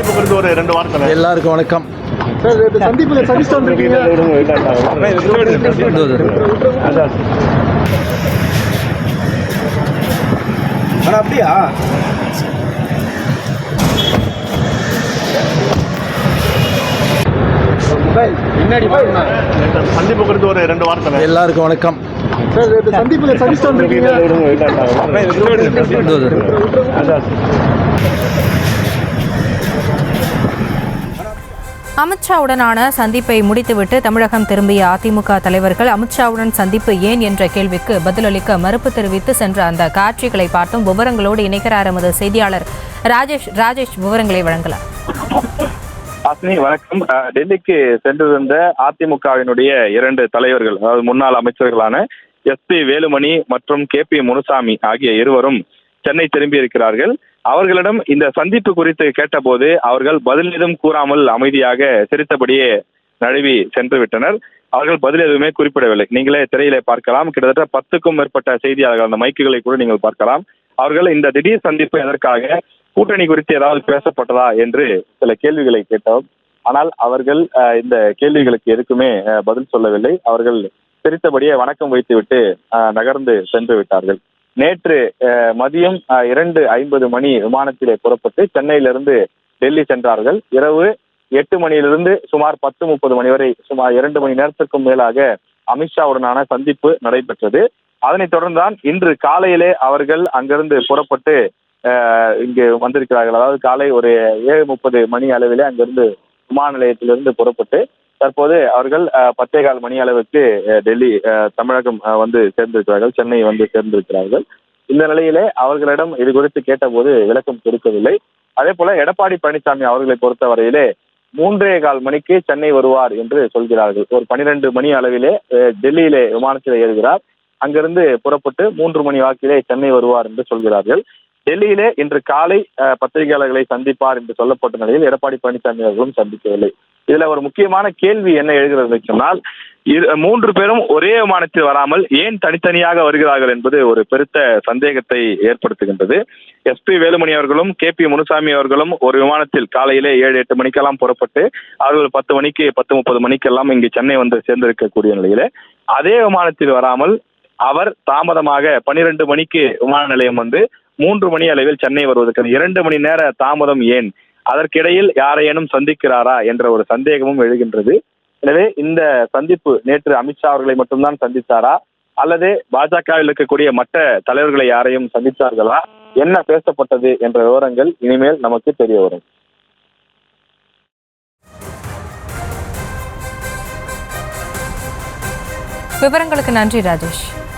சந்திப்பு குறித்து ஒரு 2 வார்த்தை. எல்லாருக்கும் வணக்கம். சார், இந்த சந்திப்புல சந்திச்சு வந்திருக்கீங்க. அப்படியா? சந்திப்பு குறித்து ஒரு 2 வார்த்தை. எல்லாருக்கும் வணக்கம். சார், இந்த சந்திப்புல சந்திச்சு வந்திருக்கீங்க. அமித்ஷாவுடனான சந்திப்பை முடித்துவிட்டு தமிழகம் திரும்பிய அதிமுக தலைவர்கள் அமித்ஷாவுடன் சந்திப்பு ஏன் என்ற கேள்விக்கு பதிலளிக்க மறுப்பு தெரிவித்து சென்ற அந்த காட்சிகளை பார்த்தும் விவரங்களோடு இணைக்கிறார் எமது செய்தியாளர் ராஜேஷ் விவரங்களை வழங்கலாம். வணக்கம். டெல்லிக்கு சென்றிருந்த அதிமுகவினுடைய 2 தலைவர்கள், அதாவது முன்னாள் அமைச்சர்களான எஸ்பி வேலுமணி மற்றும் KP முனுசாமி ஆகிய இருவரும் சென்னை திரும்பி இருக்கிறார்கள். அவர்களிடம் இந்த சந்திப்பு குறித்து கேட்டபோது அவர்கள் பதில் எதுவும் கூறாமல் அமைதியாக சிரித்தபடியே நழுவி சென்று விட்டனர். அவர்கள் பதில் எதுவுமே குறிப்பிடவில்லை. நீங்களே திரையிலே பார்க்கலாம். கிட்டத்தட்ட 10க்கும் மேற்பட்ட செய்தியாளர்கள், அந்த மைக்குகளை கூட நீங்கள் பார்க்கலாம். அவர்கள் இந்த திடீர் சந்திப்பு எதற்காக, கூட்டணி குறித்து ஏதாவது பேசப்பட்டதா என்று சில கேள்விகளை கேட்டோம். ஆனால் அவர்கள் இந்த கேள்விகளுக்கு எதுக்குமே பதில் சொல்லவில்லை. அவர்கள் சிரித்தபடியே வணக்கம் வைத்துவிட்டு நகர்ந்து சென்று விட்டார்கள். நேற்று மதியம் 2:50 மணி விமானத்திலே புறப்பட்டு சென்னையிலிருந்து டெல்லி சென்றார்கள். இரவு 8 மணியிலிருந்து சுமார் 10:30 மணி வரை சுமார் 2 மணி நேரத்திற்கும் மேலாக அமித்ஷாவுடனான சந்திப்பு நடைபெற்றது. அதனைத் தொடர்ந்துதான் இன்று காலையிலே அவர்கள் அங்கிருந்து புறப்பட்டு இங்கு வந்திருக்கிறார்கள். அதாவது காலை ஒரு 7:30 மணி அளவிலே அங்கிருந்து விமான நிலையத்திலிருந்து புறப்பட்டு தற்போது அவர்கள் 10:15 மணி அளவுக்கு டெல்லி தமிழகம் வந்து சேர்ந்திருக்கிறார்கள், சென்னை வந்து சேர்ந்திருக்கிறார்கள். இந்த நிலையிலே அவர்களிடம் இது குறித்து கேட்டபோது விளக்கம் கொடுக்கவில்லை. அதே போல எடப்பாடி பழனிசாமி அவர்களை பொறுத்தவரையிலே 3:15 மணிக்கு சென்னை வருவார் என்று சொல்கிறார்கள். ஒரு 12 மணி அளவிலே டெல்லியிலே விமானத்தில் ஏறுகிறார். அங்கிருந்து புறப்பட்டு 3 மணி வாக்கிலே சென்னை வருவார் என்று சொல்கிறார்கள். டெல்லியிலே இன்று காலை பத்திரிகையாளர்களை சந்திப்பார் என்று சொல்லப்பட்ட நிலையில் எடப்பாடி பழனிசாமி அவர்களும் சந்திக்கவில்லை. இதுல ஒரு முக்கியமான கேள்வி என்ன எழுகிறது சொன்னால், 3 பேரும் ஒரே விமானத்தில் வராமல் ஏன் தனித்தனியாக வருகிறார்கள் என்பது ஒரு பெருத்த சந்தேகத்தை ஏற்படுத்துகின்றது. எஸ்பி வேலுமணி அவர்களும் KP முனுசாமி அவர்களும் ஒரு விமானத்தில் காலையிலே 7-8 மணிக்கெல்லாம் புறப்பட்டு அவர்கள் 10 மணிக்கு 10:30 மணிக்கெல்லாம் இங்கு சென்னை வந்து சேர்ந்திருக்கக்கூடிய நிலையில அதே விமானத்தில் வராமல் அவர் தாமதமாக 12 மணிக்கு விமான நிலையம் வந்து 3 மணி அளவில் சென்னை வருவதற்கு 2 மணி நேர தாமதம் ஏன்? அதற்கிடையில் யாரையேனும் சந்திக்கிறாரா என்ற ஒரு சந்தேகமும் எழுகின்றது. எனவே இந்த சந்திப்பு நேற்று அமித்ஷா அவர்களை மட்டும்தான் சந்தித்தாரா, அல்லது பாஜகவில் இருக்கக்கூடிய மற்ற தலைவர்களை யாரையும் சந்தித்தார்களா, என்ன பேசப்பட்டது என்ற விவரங்கள் இனிமேல் நமக்கு தெரிய வரும். விவரங்களுக்கு நன்றி ராஜேஷ்.